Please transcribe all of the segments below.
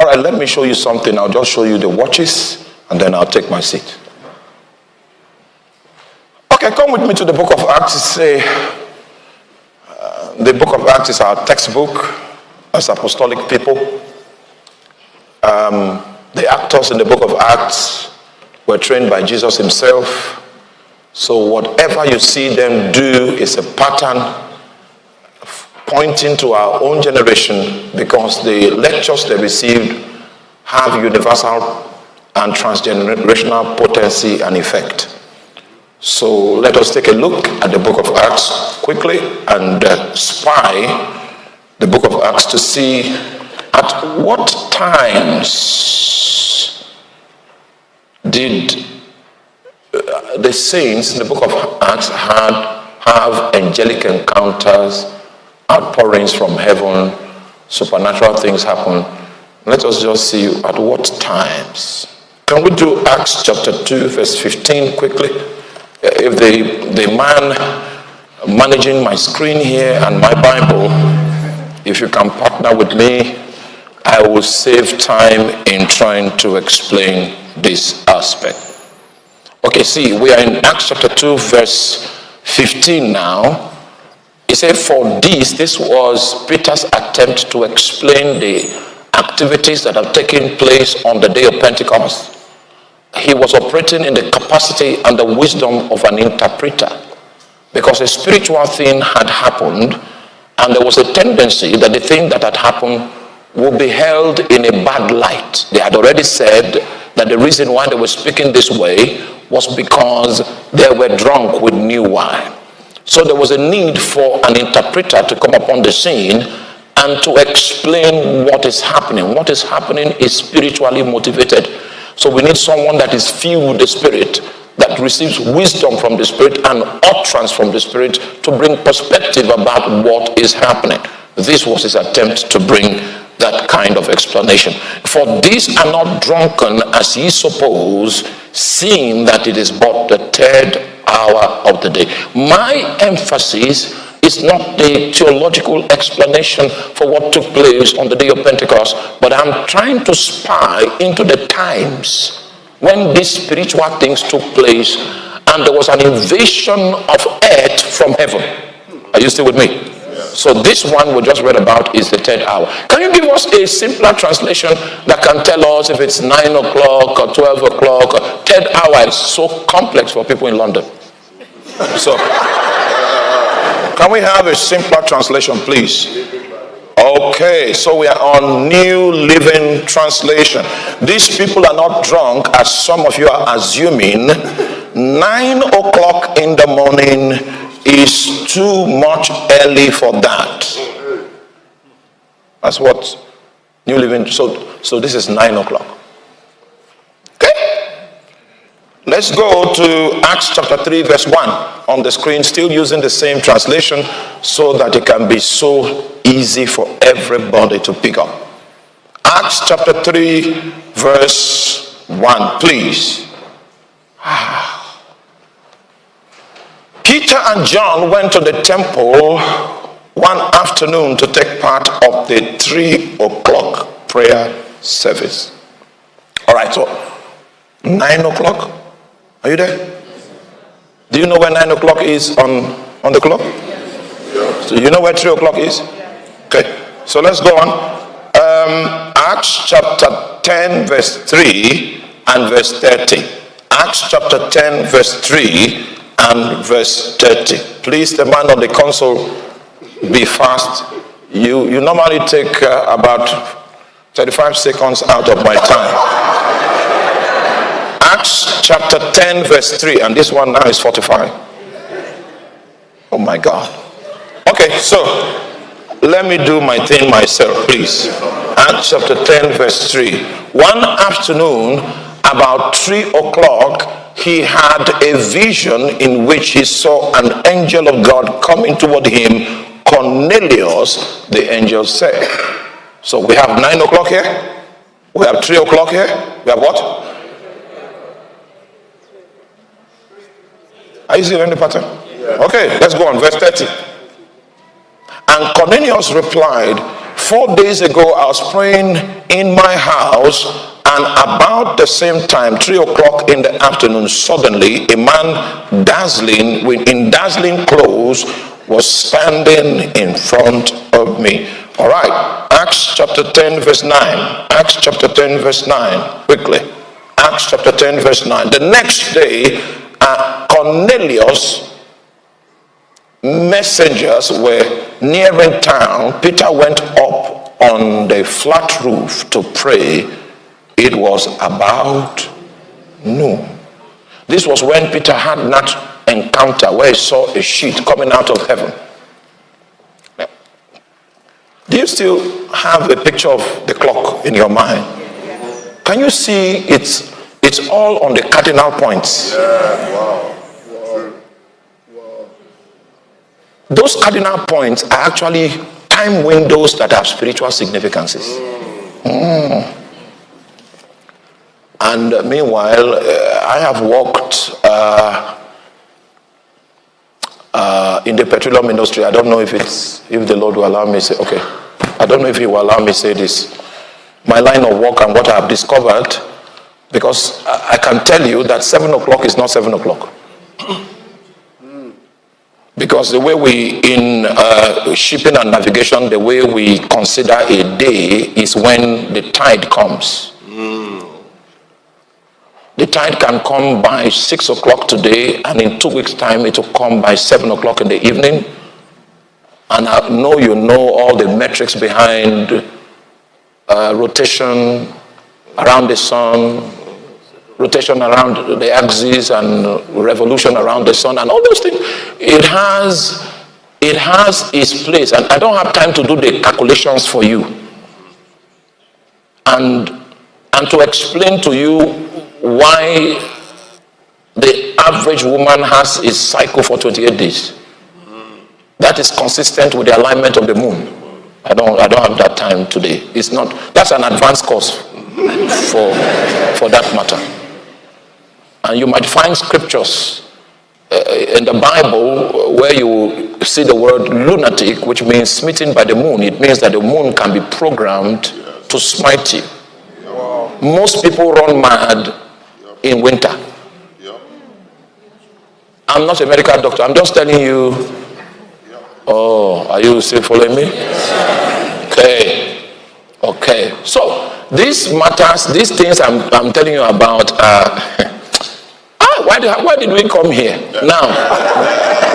All right, let me show you something. I'll just show you the watches, and then I'll take my seat. Okay, come with me to the book of Acts. The book of Acts is our textbook as apostolic people. The actors in the book of Acts were trained by Jesus himself. So whatever you see them do is a pattern pointing to our own generation, because the lectures they received have universal and transgenerational potency and effect. So let us take a look at the book of Acts quickly and spy the book of Acts to see at what times did the saints in the book of Acts have angelic encounters, outpourings from heaven, supernatural things happen. Let us just see at what times. Can we do Acts chapter 2 verse 15 quickly? If the man managing my screen here and my Bible, if you can partner with me, I will save time in trying to explain this aspect. Okay, see, we are in Acts chapter 2 verse 15 now. He said, for this was Peter's attempt to explain the activities that have taken place on the day of Pentecost. He was operating in the capacity and the wisdom of an interpreter, because a spiritual thing had happened, and there was a tendency that the thing that had happened would be held in a bad light. They had already said that the reason why they were speaking this way was because they were drunk with new wine. So there was a need for an interpreter to come upon the scene and to explain what is happening. What is happening is spiritually motivated. So we need someone that is filled with the Spirit, that receives wisdom from the Spirit and utterance from the Spirit to bring perspective about what is happening. This was his attempt to bring that kind of explanation. For these are not drunken as ye suppose, seeing that it is but the third hour of the day. My emphasis is not the theological explanation for what took place on the day of Pentecost, but I'm trying to spy into the times when these spiritual things took place and there was an invasion of earth from heaven. Are you still with me? So this one we just read about is the third hour. Can you give us a simpler translation that can tell us if it's 9 o'clock or 12 o'clock? Third hour is so complex for people in London. So can we have a simpler translation, please? Okay, so we are on New Living Translation. These people are not drunk, as some of you are assuming. 9 o'clock in the morning is too much early for that. That's what New Living. So this is 9 o'clock. Okay. Let's go to Acts chapter 3 verse 1 on the screen, still using the same translation so that it can be so easy for everybody to pick up. Acts chapter 3 verse 1, please. Peter and John went to the temple one afternoon to take part of the 3 o'clock prayer service. All right, so 9 o'clock. Are you there? Do you know where 9 o'clock is on the clock? So you know where 3 o'clock is? Okay, so let's go on. Acts chapter 10 verse 3 and verse 30. Acts chapter 10 verse 3 and verse 30. Please, the man on the console, be fast. You normally take about 35 seconds out of my time. Acts chapter 10 verse 3, and this one now is 45. Oh my God. Okay, so let me do my thing myself, please. Acts chapter 10 verse 3. One afternoon about 3 o'clock, he had a vision in which he saw an angel of God coming toward him. Cornelius, the angel said. So we have 9 o'clock here. We have 3 o'clock here. We have what? Are you seeing the pattern? Okay, let's go on. Verse 30. And Cornelius replied, 4 days ago, I was praying in my house, and about the same time, 3 o'clock in the afternoon, suddenly a man in dazzling clothes was standing in front of me. All right, Acts chapter 10 verse 9. Acts chapter 10 verse 9, quickly. Acts chapter 10 verse 9. The next day, Cornelius' messengers were nearing town. Peter went up on the flat roof to pray. It was about noon. This was when Peter had that encounter where he saw a sheet coming out of heaven. Do you still have a picture of the clock in your mind? Can you see it's all on the cardinal points? Wow. Those cardinal points are actually time windows that have spiritual significances. And meanwhile, I have worked in the petroleum industry. I don't know if the Lord will allow me to say, okay. I don't know if he will allow me to say this. My line of work and what I have discovered, because I can tell you that 7 o'clock is not 7 o'clock. Because the way in shipping and navigation, the way we consider a day is when the tide comes. The tide can come by 6 o'clock today, and in 2 weeks' time, it will come by 7 o'clock in the evening. And I know you know all the metrics behind rotation around the sun, rotation around the axis, and revolution around the sun, and all those things. It has its place, and I don't have time to do the calculations for you and to explain to you why the average woman has a cycle for 28 days. That is consistent with the alignment of the moon. I don't have that time today. That's an advanced course for that matter. And you might find scriptures in the Bible where you see the word lunatic, which means smitten by the moon. It means that the moon can be programmed to smite you. Most people run mad in winter. I'm not a medical doctor. I'm just telling you. Oh, are you still following me? Okay. So these matters, these things I'm telling you about. Why did we come here? Now,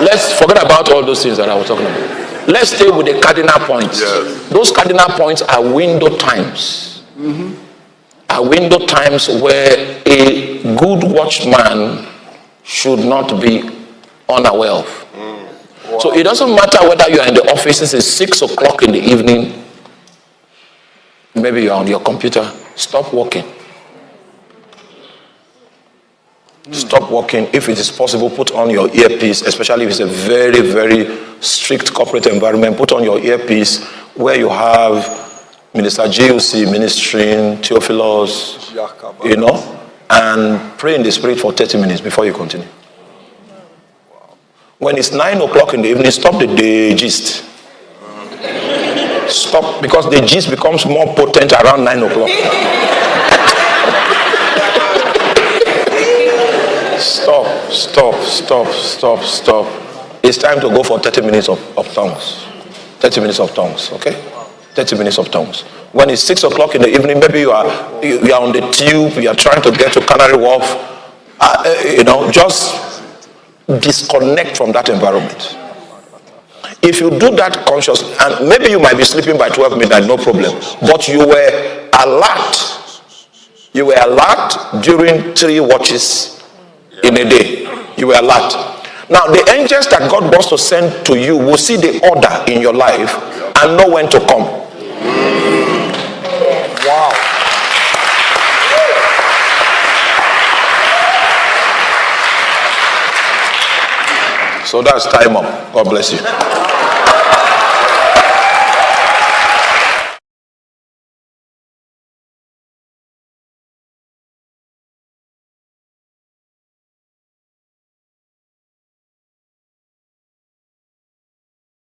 let's forget about all those things that I was talking about. Let's stay with the cardinal points. Yes. Those cardinal points are window times. Are window times where a good watchman should not be unaware of. Wow. So it doesn't matter whether you are in the office, it's 6 o'clock in the evening, maybe you're on your computer. Stop working. Stop working. If it is possible, put on your earpiece, especially if it's a very, very strict corporate environment. Put on your earpiece where you have Minister JUC ministering, Theophilus, and pray in the spirit for 30 minutes before you continue. When it's 9 o'clock in the evening, stop the gist. Stop, because the gist becomes more potent around 9 o'clock. Stop. It's time to go for 30 minutes of tongues. 30 minutes of tongues, okay? 30 minutes of tongues. When it's 6 o'clock in the evening, maybe you are on the tube, you are trying to get to Canary Wharf, just disconnect from that environment. If you do that consciously, and maybe you might be sleeping by 12 midnight, no problem, but you were alert. You were alert during 3 watches in a day. You were alert. Now, the angels that God wants to send to you will see the order in your life and know when to come. Wow. So that's time up. God bless you.